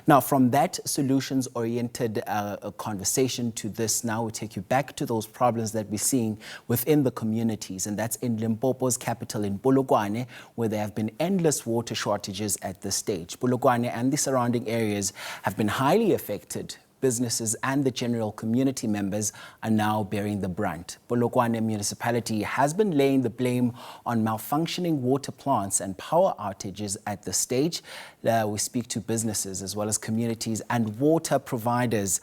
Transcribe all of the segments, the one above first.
Now, from that solutions-oriented conversation to this, now we take you back to those problems that we're seeing within the communities, and that's in Limpopo's capital, in Polokwane, where there have been endless water shortages at this stage. Polokwane and the surrounding areas have been highly affected. Businesses and the general community members are now bearing the brunt. Polokwane municipality has been laying the blame on malfunctioning water plants and power outages at this stage. We speak to businesses as well as communities and water providers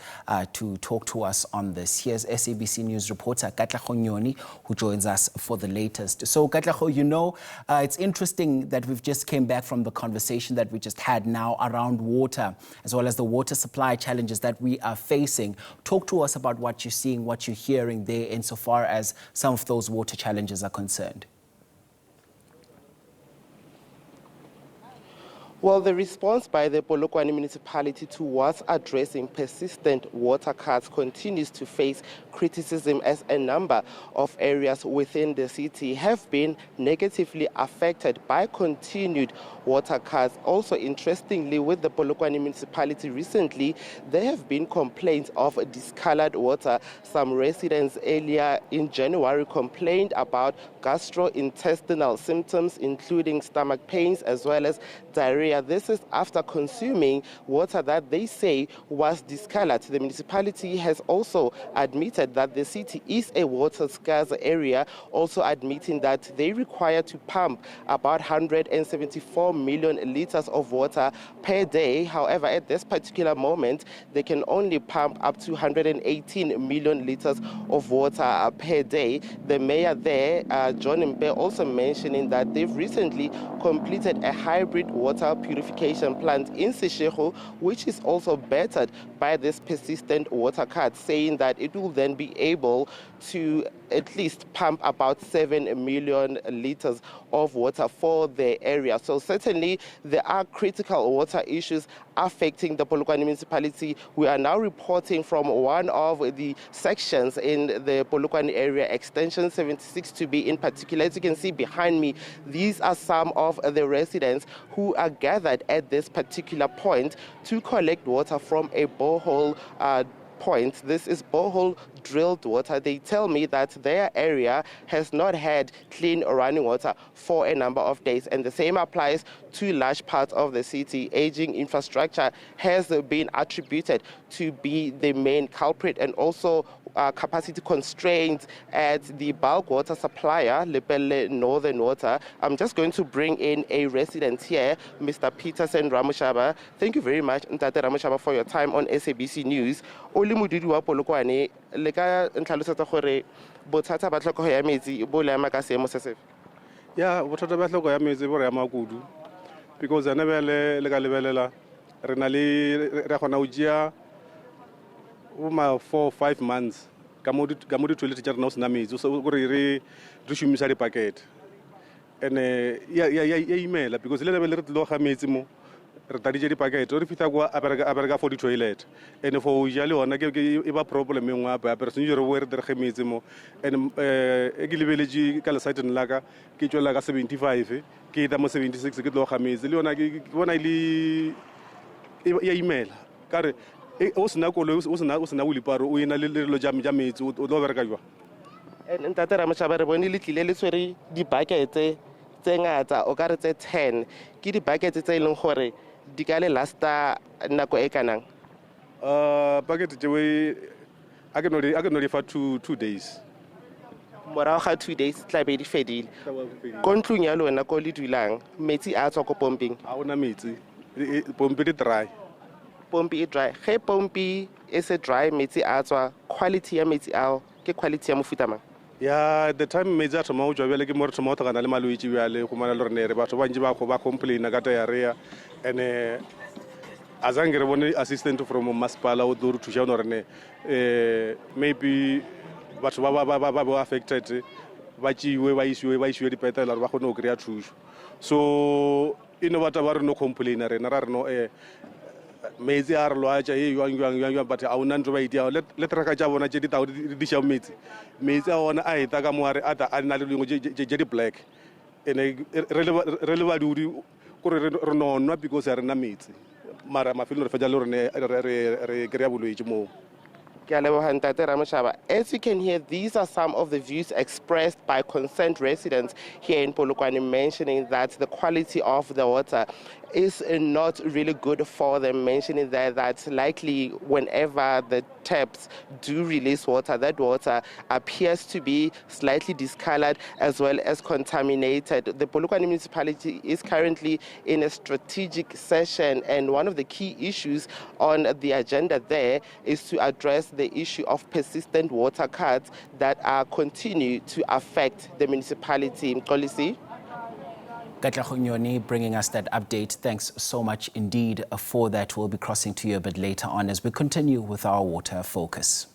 to talk to us on this. Here's SABC News reporter Katlego Nyoni, who joins us for the latest. So Katlego, you know, it's interesting that we've just came back from the conversation that we just had now around water, as well as the water supply challenges that we are facing. Talk to us about what you're seeing, what you're hearing there insofar as some of those water challenges are concerned. Well, the response by the Polokwane municipality towards addressing persistent water cuts continues to face criticism, as a number of areas within the city have been negatively affected by continued water cuts. Also, interestingly, with the Polokwane municipality recently, there have been complaints of discolored water. Some residents earlier in January complained about gastrointestinal symptoms, including stomach pains as well as diarrhea. This is after consuming water that they say was discolored. The municipality has also admitted that the city is a water scarce area, also admitting that they require to pump about 174 million liters of water per day. However, at this particular moment, they can only pump up to 118 million liters of water per day. The mayor there, John Mpe, also mentioning that they've recently completed a hybrid water purification plant in Seshego, which is also bettered by this persistent water cut, saying that it will then be able to at least pump about 7 million liters of water for the area. So certainly there are critical water issues affecting the Polokwane municipality. We are now reporting from one of the sections in the Polokwane area, extension 76 to be in particular. As you can see behind me, these are some of the residents who are gathered at this particular point to collect water from a borehole point. This is borehole drilled water. They tell me that their area has not had clean running water for a number of days, and the same applies to large parts of the city. Aging infrastructure has been attributed to be the main culprit, and also capacity constraints at the bulk water supplier, Lepelle Northern Water. I'm just going to bring in a resident here, Mr. Peterson Ramushaba. Thank you very much, Ntate Ramushaba, for your time on SABC News. Oli modudi wa Polokwane le ka ntlhalosetsa gore bothata ba tlhokego ya metsi bo le ama ka seemo se sefe? Ya bothata ba tlhokego ya metsi bo re ama kudu, because ane bele le ka lebelela re na le re gona o dia uma 4 or 5 months ka mo di-toilet tša rena o sena metsi, so gore re šomisa di-bucket and ya imela because le lebele re tlile ga metsi mo re taditše di-bucket re fitlha kwa a bereka for di-toilet, and for ja le ona e ba problem e nngwe ape re sentse re boe re derege metsi mo. And e ke lebeletše ka lesateng la ka ke tšwelela ka 75 ke eta mo 76 ke tlo ga metsi le yona ke bona ile ya imela kare o sena koloi o sena wiliparo o ena le lo ja metsi o tlo bereka jwa. Ntate Ramushaba, re bone le tlile le tshwere di-bucket tse ngata o ka re tse 10 ke di-bucket tse e leng gore di ka le lasta nako e kanang? Bucket tšewe a ke no di fa 2 days. Morago ga 2 days tla be di fedile. Ko ntlong ya lona ko le dulang metsi a tswa ko pompeng? A ona metsi, pompe di dry. Pompi e dry. Ge pompi e se dry metsi a tswa, quality ya metsi ao ke quality ya mofuta mang? Ya the time metsi a thoma o tswa bjale ke mo re thoma o tlhakana le malwetse bjale go mana le rene re batho ba ntse ba complaina ka diarrhea, and a zange re bone assistant from masepala o tlo re thuša ono rene maybe batho ba affected ba tšeiwe ba isiwe dipetela gore ba kgone go kry-a thušo. So eno bata ba re no complaina rena ra re no metsi a re lwatša yang but a ona ntho ba itia le traka tša bona tše ditao di diša metsi a ona a eta ka moare a na le dingwe tše di-black, and re le badudi gore re nonwa because a rena metsi. mara mafelo re fetsa le rone re kry-a bolwetse moo. As you can hear, these are some of the views expressed by concerned residents here in Polokwane, mentioning that the quality of the water is not really good for them, mentioning that likely whenever the taps do release water, that water appears to be slightly discolored as well as contaminated. The Polokwane municipality is currently in a strategic session, and one of the key issues on the agenda there is to address the issue of persistent water cuts that continue to affect the municipality. Kolisi? Katlego, Nyoni bringing us that update. Thanks so much indeed for that. We'll be crossing to you a bit later on as we continue with our water focus.